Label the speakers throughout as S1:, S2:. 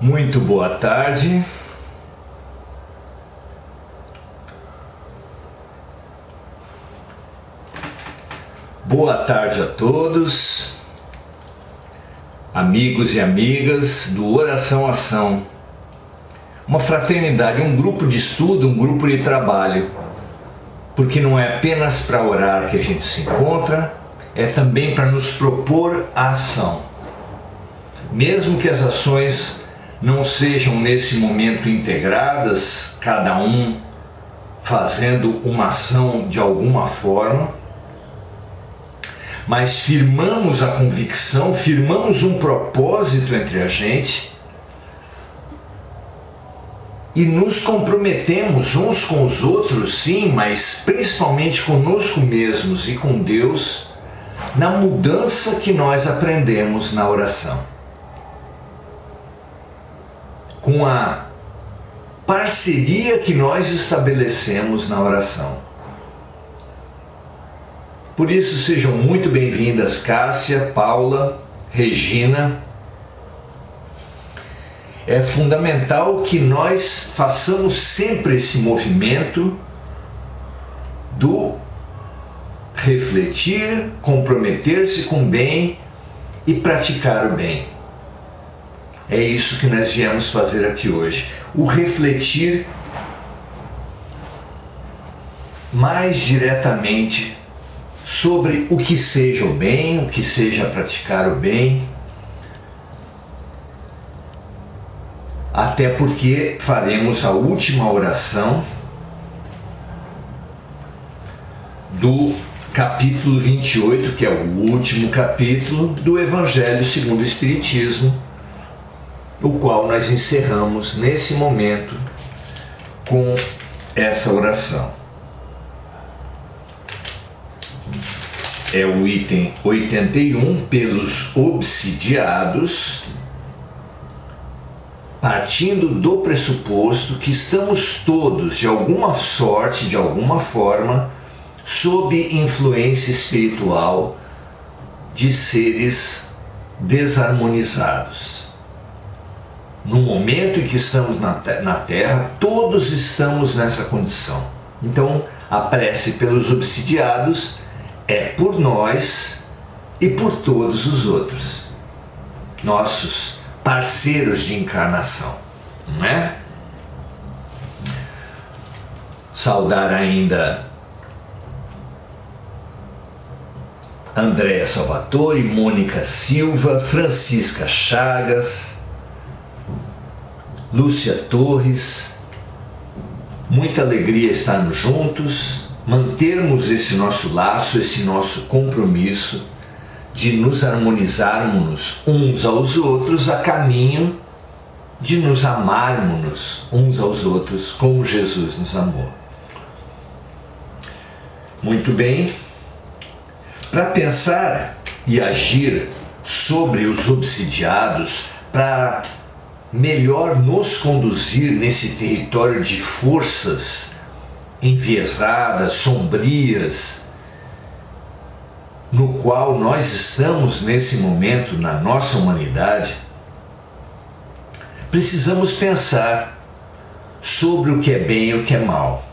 S1: Muito boa tarde. Boa tarde a todos, amigos e amigas do Oração Ação, uma fraternidade, um grupo de estudo, um grupo de trabalho, porque não é apenas para orar que a gente se encontra, é também para nos propor a ação. Mesmo que as ações não sejam nesse momento integradas, cada um fazendo uma ação de alguma forma, mas firmamos a convicção, firmamos um propósito entre a gente e nos comprometemos uns com os outros, sim, mas principalmente conosco mesmos e com Deus, na mudança que nós aprendemos na oração. Com a parceria que nós estabelecemos na oração. Por isso, sejam muito bem-vindas Cássia, Paula, Regina. É fundamental que nós façamos sempre esse movimento do refletir, comprometer-se com o bem e praticar o bem. É isso que nós viemos fazer aqui hoje. O refletir mais diretamente sobre o que seja o bem, o que seja praticar o bem, até porque faremos a última oração do capítulo 28, que é o último capítulo do Evangelho segundo o Espiritismo, o qual nós encerramos nesse momento com essa oração. É o item 81, pelos obsidiados, partindo do pressuposto que estamos todos, de alguma sorte, de alguma forma, sob influência espiritual de seres desarmonizados. No momento em que estamos na Terra, todos estamos nessa condição. Então, a prece pelos obsidiados é por nós e por todos os outros, nossos parceiros de encarnação, não é? Saudar ainda Andréa Salvatore, Mônica Silva, Francisca Chagas, Lúcia Torres. Muita alegria estarmos juntos, mantermos esse nosso laço, esse nosso compromisso de nos harmonizarmos uns aos outros a caminho de nos amarmos uns aos outros como Jesus nos amou. Muito bem. Para pensar e agir sobre os obsidiados, para melhor nos conduzir nesse território de forças enviesadas, sombrias, no qual nós estamos nesse momento na nossa humanidade, precisamos pensar sobre o que é bem e o que é mal.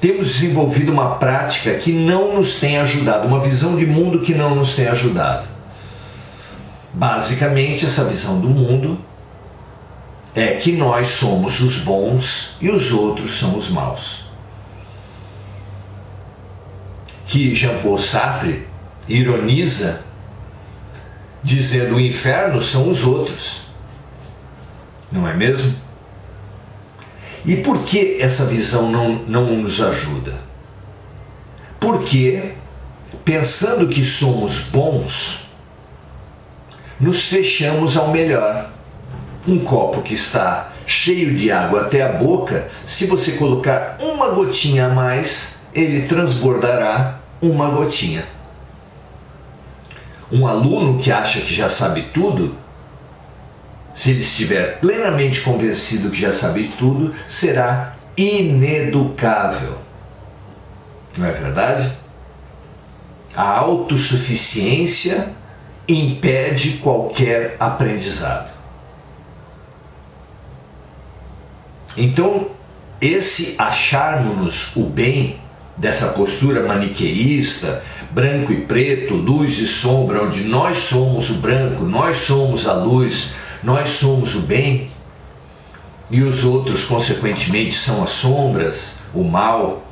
S1: Temos desenvolvido uma prática que não nos tem ajudado, uma visão de mundo que não nos tem ajudado. Basicamente, essa visão do mundo é que nós somos os bons e os outros são os maus. Que Jean-Paul Sartre ironiza dizendo: o inferno são os outros. Não é mesmo? E por que essa visão não nos ajuda? Porque, pensando que somos bons, nos fechamos ao melhor. Um copo que está cheio de água até a boca, se você colocar uma gotinha a mais, ele transbordará uma gotinha. Um aluno que acha que já sabe tudo, se ele estiver plenamente convencido que já sabe tudo, será ineducável. Não é verdade? A autossuficiência impede qualquer aprendizado. Então, esse acharmos-nos o bem, dessa postura maniqueísta, branco e preto, luz e sombra, onde nós somos o branco, nós somos a luz, nós somos o bem, e os outros, consequentemente, são as sombras, o mal,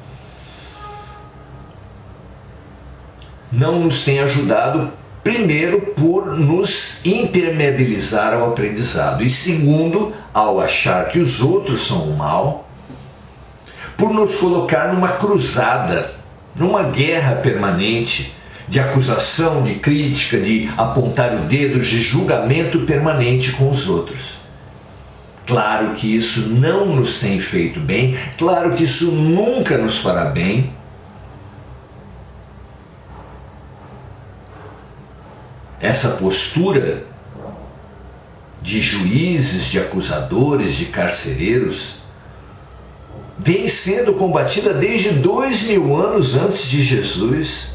S1: não nos tem ajudado, primeiro, por nos impermeabilizar ao aprendizado, e segundo, ao achar que os outros são o mal, por nos colocar numa cruzada, numa guerra permanente de acusação, de crítica, de apontar o dedo, de julgamento permanente com os outros. Claro que isso não nos tem feito bem, claro que isso nunca nos fará bem. Essa postura de juízes, de acusadores, de carcereiros, vem sendo combatida desde 2000 anos antes de Jesus,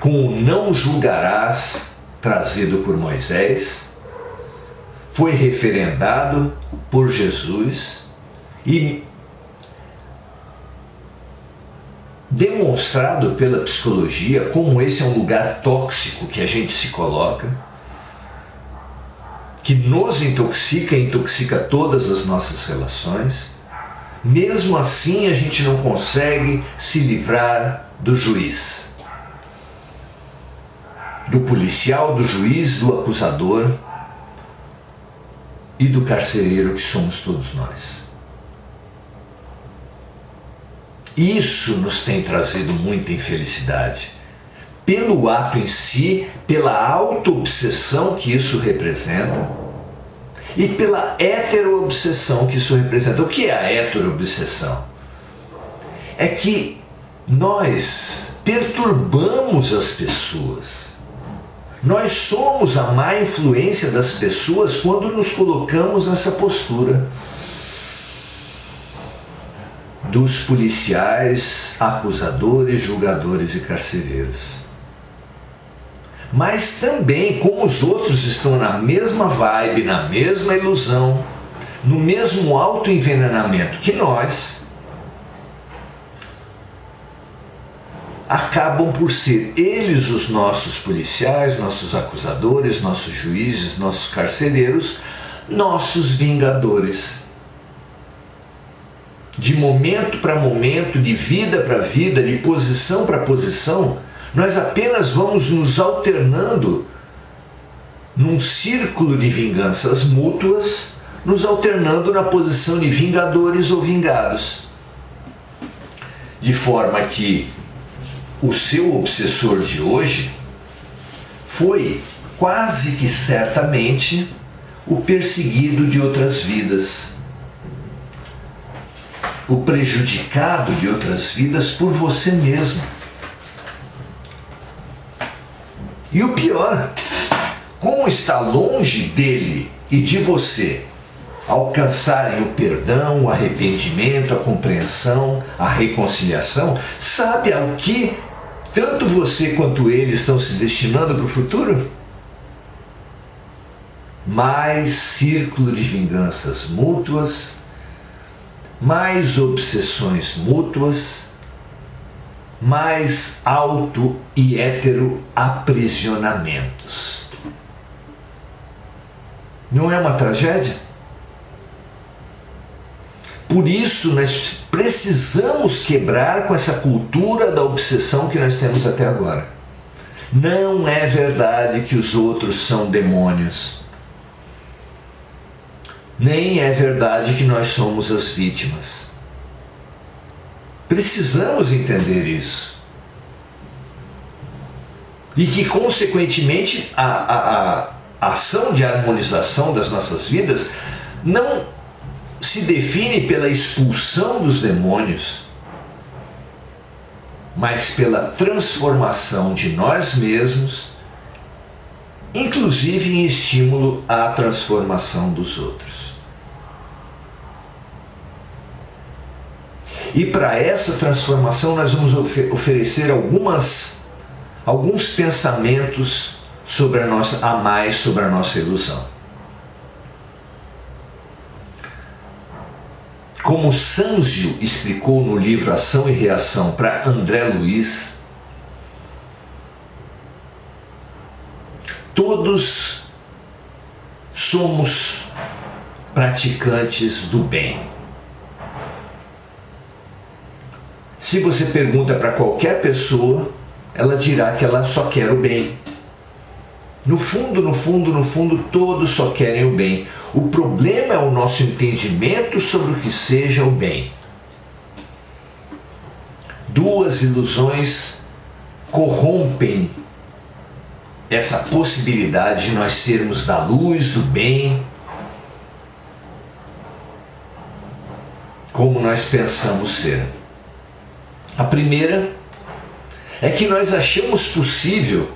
S1: com o não julgarás trazido por Moisés, foi referendado por Jesus e demonstrado pela psicologia como esse é um lugar tóxico que a gente se coloca, que nos intoxica e intoxica todas as nossas relações. Mesmo assim, a gente não consegue se livrar do juiz, do policial, do juiz, do acusador e do carcereiro que somos todos nós. Isso nos tem trazido muita infelicidade, pelo ato em si, pela auto-obsessão que isso representa, e pela heteroobsessão que isso representa. O que é a heteroobsessão? É que nós perturbamos as pessoas. Nós somos a má influência das pessoas quando nos colocamos nessa postura dos policiais, acusadores, julgadores e carcereiros. Mas também, como os outros estão na mesma vibe, na mesma ilusão, no mesmo autoenvenenamento que nós, acabam por ser eles os nossos policiais, nossos acusadores, nossos juízes, nossos carcereiros, nossos vingadores. De momento para momento, de vida para vida, de posição para posição, nós apenas vamos nos alternando num círculo de vinganças mútuas, nos alternando na posição de vingadores ou vingados. De forma que o seu obsessor de hoje foi quase que certamente o perseguido de outras vidas, o prejudicado de outras vidas por você mesmo. E o pior, como está longe dele e de você alcançarem o perdão, o arrependimento, a compreensão, a reconciliação, sabe ao que tanto você quanto ele estão se destinando para o futuro? Mais círculo de vinganças mútuas, mais obsessões mútuas, mais auto e hétero aprisionamentos. Não é uma tragédia? Por isso nós precisamos quebrar com essa cultura da obsessão que nós temos até agora. Não é verdade que os outros são demônios. Nem é verdade que nós somos as vítimas. Precisamos entender isso. E que, consequentemente, a ação de harmonização das nossas vidas não se define pela expulsão dos demônios, mas pela transformação de nós mesmos, inclusive em estímulo à transformação dos outros. E para essa transformação nós vamos oferecer alguns pensamentos sobre a mais sobre a nossa ilusão. como Sanzio explicou no livro Ação e Reação para André Luiz, todos somos praticantes do bem. Se você pergunta para qualquer pessoa, ela dirá que ela só quer o bem. No fundo, todos só querem o bem. O problema é o nosso entendimento sobre o que seja o bem. Duas ilusões corrompem essa possibilidade de nós sermos da luz, do bem, como nós pensamos ser. A primeira é que nós achamos possível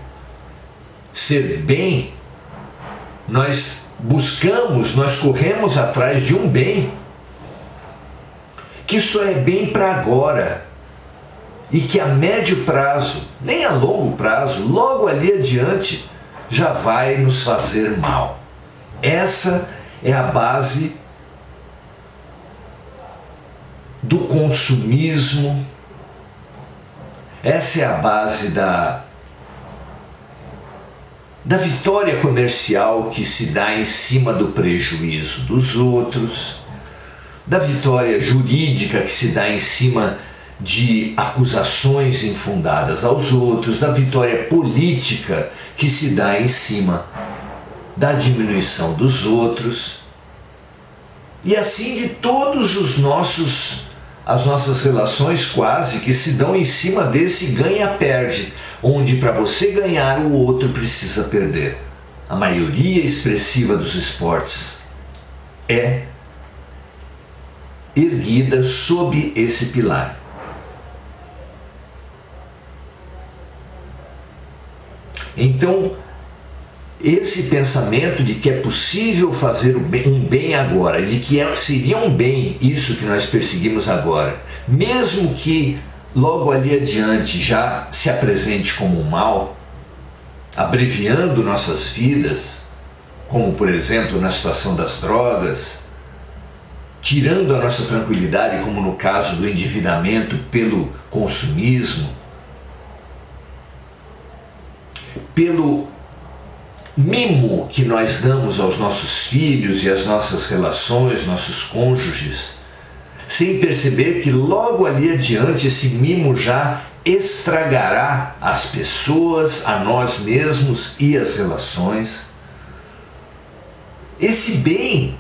S1: ser bem, nós buscamos, nós corremos atrás de um bem que só é bem para agora e que a médio prazo, nem a longo prazo, logo ali adiante, já vai nos fazer mal. Essa é a base do consumismo, essa é a base da vitória comercial que se dá em cima do prejuízo dos outros, da vitória jurídica que se dá em cima de acusações infundadas aos outros, da vitória política que se dá em cima da diminuição dos outros, e assim de todos as nossas relações quase que se dão em cima desse ganha-perde, onde para você ganhar o outro precisa perder. A maioria expressiva dos esportes é erguida sob esse pilar. Então, esse pensamento de que é possível fazer um bem agora, de que seria um bem isso que nós perseguimos agora, mesmo que logo ali adiante já se apresente como um mal, abreviando nossas vidas, como por exemplo na situação das drogas, tirando a nossa tranquilidade, como no caso do endividamento pelo consumismo, pelo mimo que nós damos aos nossos filhos e às nossas relações, nossos cônjuges, sem perceber que logo ali adiante esse mimo já estragará as pessoas, a nós mesmos e as relações. Esse bem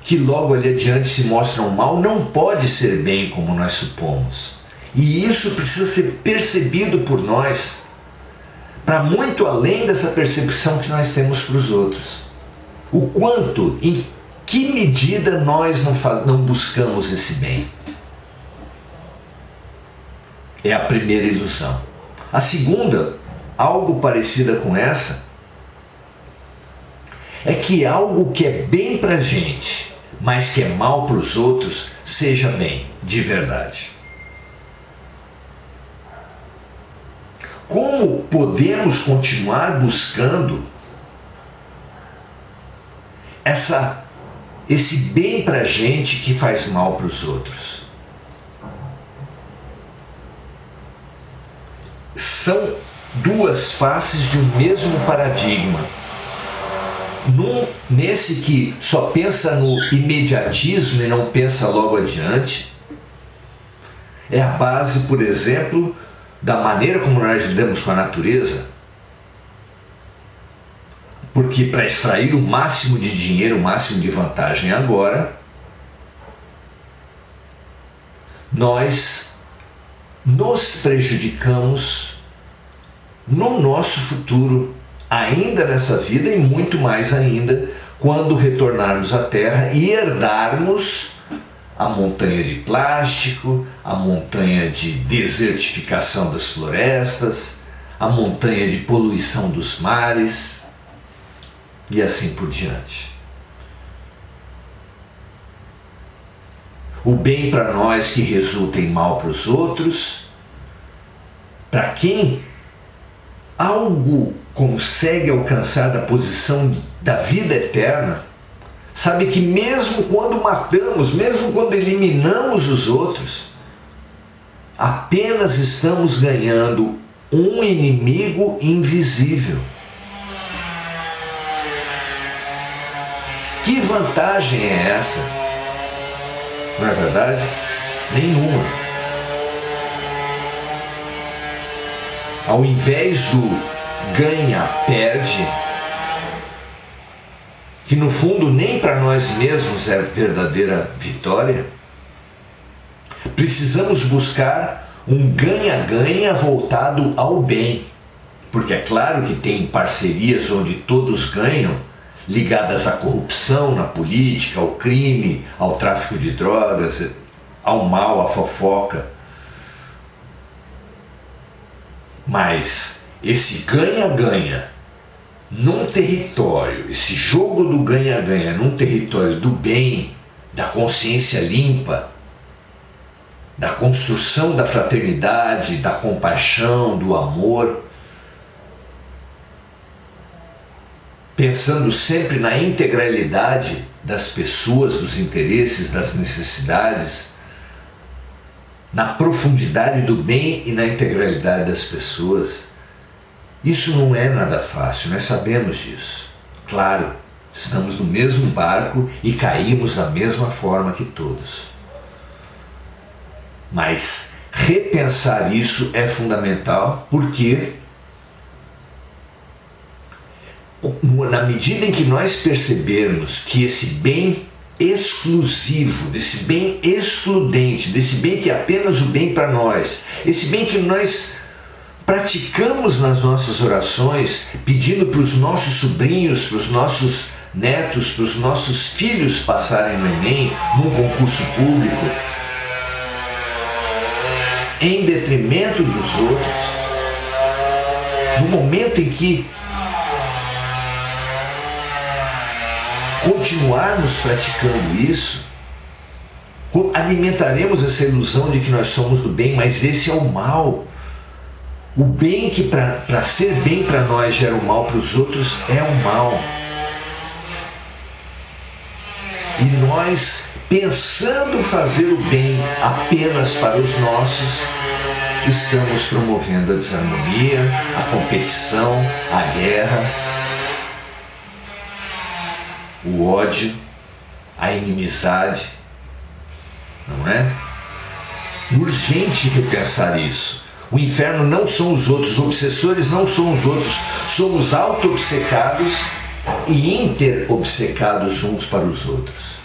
S1: que logo ali adiante se mostra um mal não pode ser bem como nós supomos. E isso precisa ser percebido por nós, para muito além dessa percepção que nós temos para os outros. O quanto, em que medida nós não buscamos esse bem? É a primeira ilusão. A segunda, algo parecida com essa, é que algo que é bem para a gente, mas que é mal para os outros, seja bem, de verdade. Como podemos continuar buscando esse bem para a gente que faz mal para os outros? São duas faces de um mesmo paradigma. Nesse que só pensa no imediatismo e não pensa logo adiante, é a base, por exemplo, da maneira como nós lidamos com a natureza, porque para extrair o máximo de dinheiro, o máximo de vantagem agora, nós nos prejudicamos no nosso futuro, ainda nessa vida e muito mais ainda quando retornarmos à Terra e herdarmos a montanha de plástico, a montanha de desertificação das florestas, a montanha de poluição dos mares e assim por diante. O bem para nós que resulta em mal para os outros, para quem algo consegue alcançar da posição da vida eterna, sabe que mesmo quando matamos, mesmo quando eliminamos os outros, apenas estamos ganhando um inimigo invisível. Que vantagem é essa? Não é verdade? Nenhuma. Ao invés do ganha-perde, que no fundo nem para nós mesmos é verdadeira vitória, precisamos buscar um ganha-ganha voltado ao bem. Porque é claro que tem parcerias onde todos ganham, ligadas à corrupção na política, ao crime, ao tráfico de drogas, ao mal, à fofoca. Mas esse ganha-ganha num território, esse jogo do ganha-ganha num território do bem, da consciência limpa, da construção da fraternidade, da compaixão, do amor, pensando sempre na integralidade das pessoas, dos interesses, das necessidades, na profundidade do bem e na integralidade das pessoas. Isso não é nada fácil, nós sabemos disso. Claro, estamos no mesmo barco e caímos da mesma forma que todos. Mas repensar isso é fundamental, porque na medida em que nós percebermos que esse bem exclusivo, desse bem excludente, desse bem que é apenas o bem para nós, esse bem que nós praticamos nas nossas orações, pedindo para os nossos sobrinhos, para os nossos netos, para os nossos filhos passarem no Enem, num concurso público, em detrimento dos outros, no momento em que continuarmos praticando isso, alimentaremos essa ilusão de que nós somos do bem, mas esse é o mal. O bem que para ser bem para nós gera o mal para os outros é o mal. E nós, pensando fazer o bem apenas para os nossos, estamos promovendo a desarmonia, a competição, a guerra, o ódio, a inimizade, não é? Urgente repensar isso. O inferno não são os outros, os obsessores não são os outros, somos auto-obcecados e inter-obcecados uns para os outros.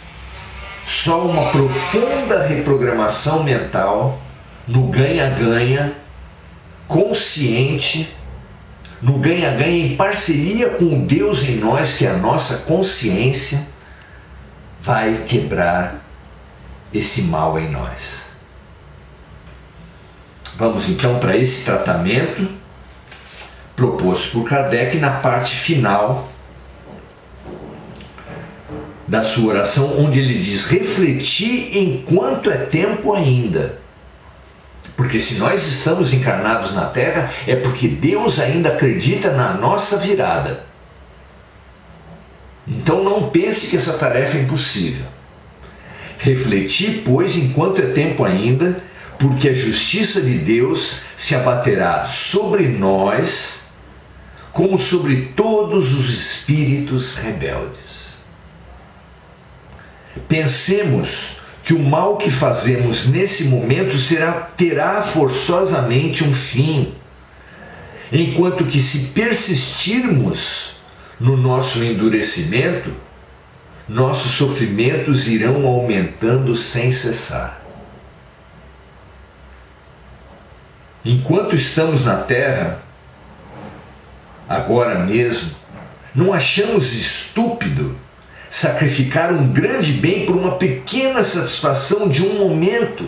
S1: Só uma profunda reprogramação mental, no ganha-ganha, consciente, no ganha-ganha em parceria com o Deus em nós, que é a nossa consciência, vai quebrar esse mal em nós. Vamos então para esse tratamento proposto por Kardec na parte final da sua oração, onde ele diz: refletir enquanto é tempo ainda. Porque se nós estamos encarnados na Terra, é porque Deus ainda acredita na nossa virada. Então não pense que essa tarefa é impossível. Refletir, pois, enquanto é tempo ainda, porque a justiça de Deus se abaterá sobre nós, como sobre todos os espíritos rebeldes. Pensemos que o mal que fazemos nesse momento terá forçosamente um fim, enquanto que, se persistirmos no nosso endurecimento, nossos sofrimentos irão aumentando sem cessar. Enquanto estamos na Terra, agora mesmo, não achamos estúpido sacrificar um grande bem por uma pequena satisfação de um momento?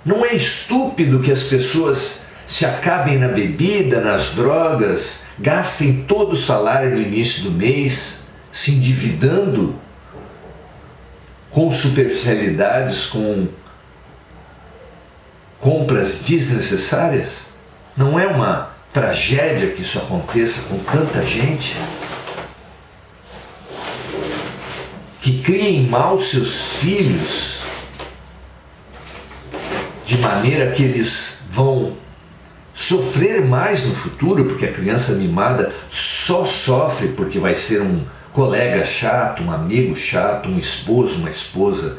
S1: Não é estúpido que as pessoas se acabem na bebida, nas drogas, gastem todo o salário no início do mês, se endividando com superficialidades, com compras desnecessárias? Não é uma tragédia que isso aconteça com tanta gente? criem mal seus filhos, de maneira que eles vão sofrer mais no futuro, porque a criança mimada só sofre porque vai ser um colega chato, um amigo chato, um esposo, uma esposa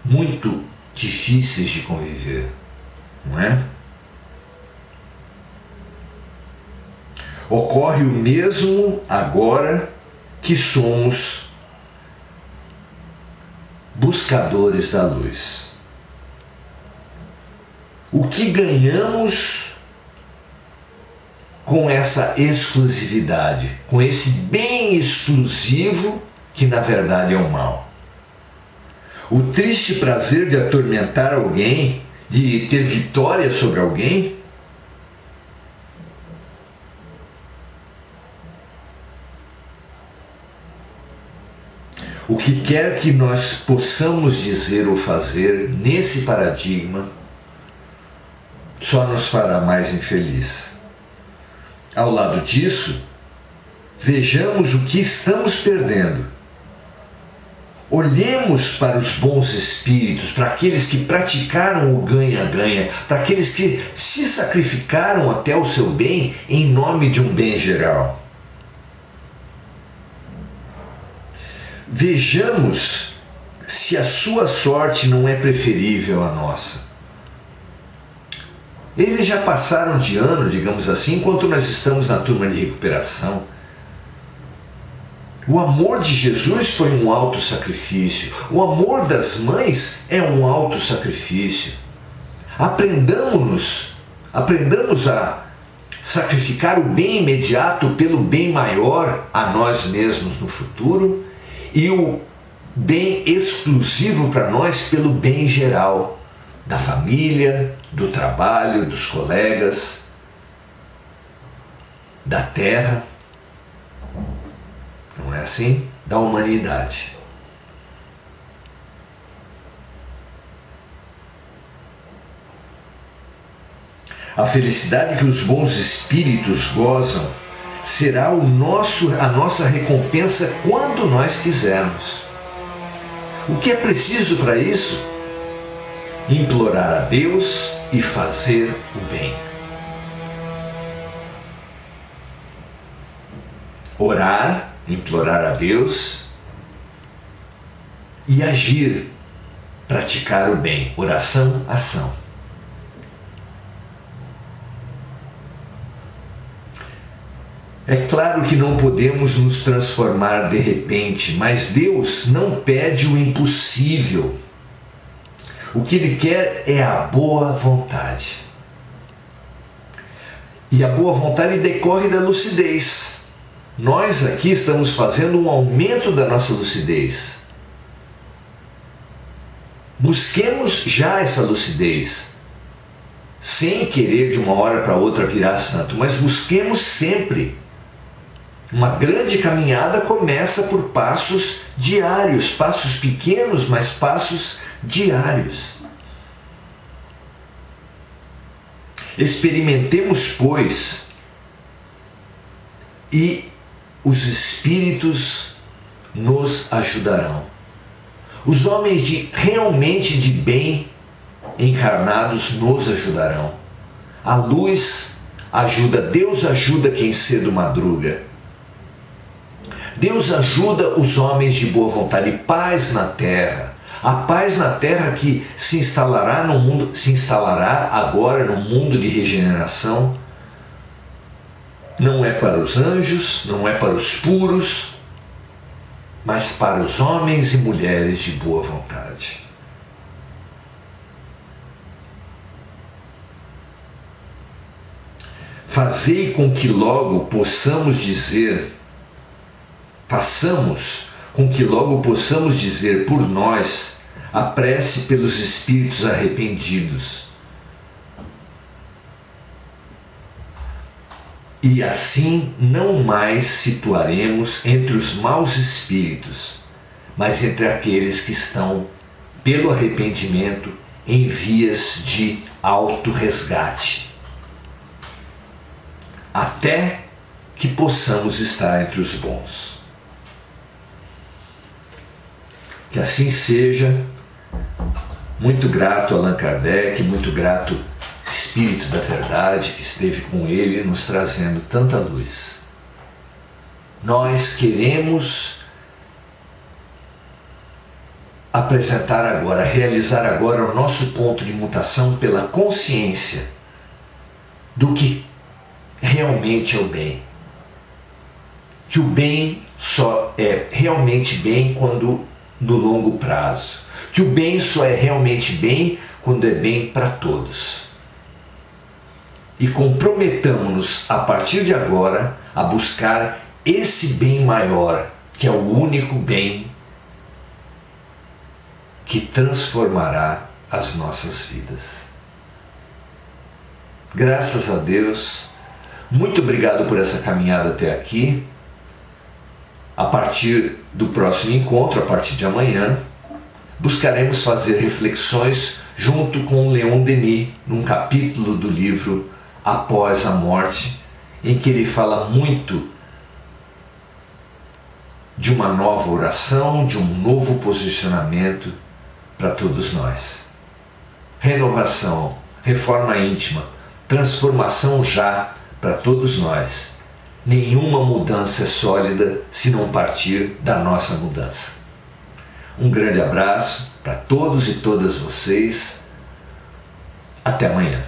S1: muito difíceis de conviver, não é? Ocorre o mesmo agora que somos buscadores da luz. O que ganhamos com essa exclusividade, com esse bem exclusivo que na verdade é o mal? O triste prazer de atormentar alguém, de ter vitória sobre alguém? O que quer que nós possamos dizer ou fazer nesse paradigma só nos fará mais infeliz. Ao lado disso, vejamos o que estamos perdendo. Olhemos para os bons espíritos, para aqueles que praticaram o ganha-ganha, para aqueles que se sacrificaram até o seu bem em nome de um bem geral. Vejamos se a sua sorte não é preferível à nossa. Eles já passaram de ano, digamos assim, enquanto nós estamos na turma de recuperação. O amor de Jesus foi um auto-sacrifício. O amor das mães é um auto-sacrifício. Aprendamos a sacrificar o bem imediato pelo bem maior a nós mesmos no futuro e o bem exclusivo para nós pelo bem geral da família, do trabalho, dos colegas, da terra. Não é assim? Da humanidade. A felicidade que os bons espíritos gozam será a nossa recompensa quando nós quisermos. O que é preciso para isso? Implorar a Deus e fazer o bem. Orar, implorar a Deus e agir, praticar o bem. Oração, ação. É claro que não podemos nos transformar de repente, mas Deus não pede o impossível. O que Ele quer é a boa vontade. E a boa vontade decorre da lucidez. Nós aqui estamos fazendo um aumento da nossa lucidez. Busquemos já essa lucidez, sem querer de uma hora para outra virar santo, mas busquemos sempre. Uma grande caminhada começa por passos diários, passos pequenos, mas passos diários. Experimentemos, pois, e os espíritos nos ajudarão. Os homens realmente de bem encarnados nos ajudarão. A luz ajuda, Deus ajuda quem cedo madruga. Deus ajuda os homens de boa vontade. Paz na terra. A paz na terra que se instalará agora no mundo de regeneração. Não é para os anjos, não é para os puros, mas para os homens e mulheres de boa vontade. Fazei com que logo possamos dizer por nós a prece pelos espíritos arrependidos. E assim não mais situaremos entre os maus espíritos, mas entre aqueles que estão, pelo arrependimento, em vias de auto-resgate. Até que possamos estar entre os bons. Que assim seja. Muito grato Allan Kardec, muito grato Espírito da Verdade que esteve com ele nos trazendo tanta luz. Nós queremos apresentar agora, realizar agora o nosso ponto de mutação pela consciência do que realmente é o bem. Que o bem só é realmente bem quando no longo prazo. Que o bem só é realmente bem quando é bem para todos. E comprometamos-nos a partir de agora a buscar esse bem maior, que é o único bem que transformará as nossas vidas. Graças a Deus, muito obrigado por essa caminhada até aqui. A partir do próximo encontro, a partir de amanhã, buscaremos fazer reflexões junto com Leon Denis, num capítulo do livro Após a Morte, em que ele fala muito de uma nova oração, de um novo posicionamento para todos nós. Renovação, reforma íntima, transformação já para todos nós. Nenhuma mudança é sólida se não partir da nossa mudança. Um grande abraço para todos e todas vocês. Até amanhã.